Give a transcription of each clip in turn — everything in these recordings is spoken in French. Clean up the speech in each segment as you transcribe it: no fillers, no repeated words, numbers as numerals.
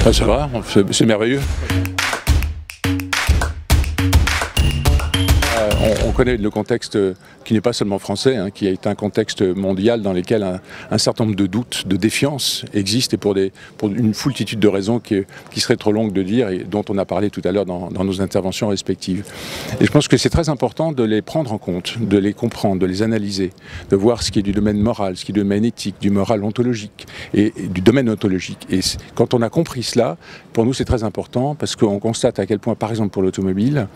Ah, ça va, c'est merveilleux. On connaît le contexte qui n'est pas seulement français, hein, qui est un contexte mondial dans lequel un certain nombre de doutes, de défiance existent et pour une foultitude de raisons qui seraient trop longues de dire et dont on a parlé tout à l'heure dans nos interventions respectives. Et je pense que c'est très important de les prendre en compte, de les comprendre, de les analyser, de voir ce qui est du domaine moral, ce qui est du domaine éthique, du moral ontologique et du domaine ontologique. Et quand on a compris cela, pour nous c'est très important parce qu'on constate à quel point, par exemple pour l'automobile,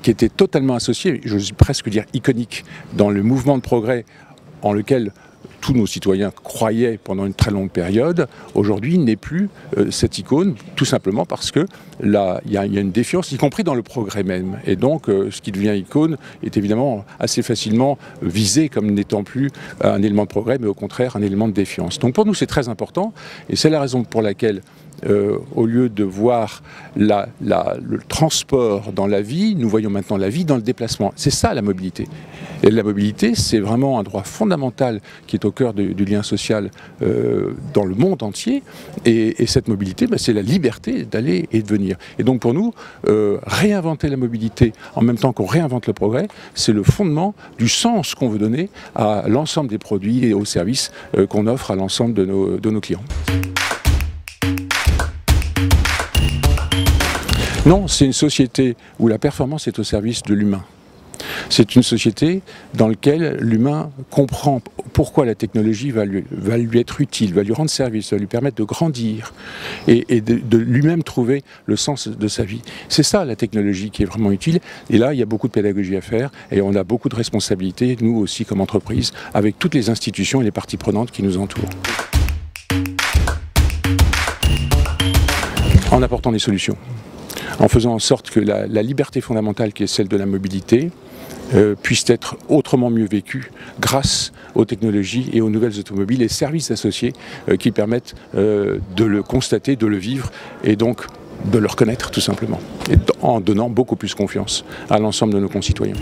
qui était totalement associé, j'ose presque dire iconique, dans le mouvement de progrès en lequel tous nos citoyens croyaient pendant une très longue période, aujourd'hui n'est plus cette icône, tout simplement parce que là, il y a une défiance, y compris dans le progrès même. Et donc, ce qui devient icône est évidemment assez facilement visé comme n'étant plus un élément de progrès, mais au contraire un élément de défiance. Donc pour nous, c'est très important, et c'est la raison pour laquelle au lieu de voir le transport dans la vie, nous voyons maintenant la vie dans le déplacement. C'est ça la mobilité. Et la mobilité, c'est vraiment un droit fondamental qui est au cœur du lien social dans le monde entier. Et cette mobilité, c'est la liberté d'aller et de venir. Et donc pour nous, réinventer la mobilité en même temps qu'on réinvente le progrès, c'est le fondement du sens qu'on veut donner à l'ensemble des produits et aux services qu'on offre à l'ensemble de nos clients. Non, c'est une société où la performance est au service de l'humain. C'est une société dans laquelle l'humain comprend pourquoi la technologie va lui être utile, va lui rendre service, va lui permettre de grandir et de lui-même trouver le sens de sa vie. C'est ça la technologie qui est vraiment utile. Et là, il y a beaucoup de pédagogie à faire et on a beaucoup de responsabilités, nous aussi comme entreprise, avec toutes les institutions et les parties prenantes qui nous entourent. En apportant des solutions. En faisant en sorte que la liberté fondamentale qui est celle de la mobilité puisse être autrement mieux vécue grâce aux technologies et aux nouvelles automobiles et services associés qui permettent de le constater, de le vivre et donc de le reconnaître tout simplement, et en donnant beaucoup plus confiance à l'ensemble de nos concitoyens.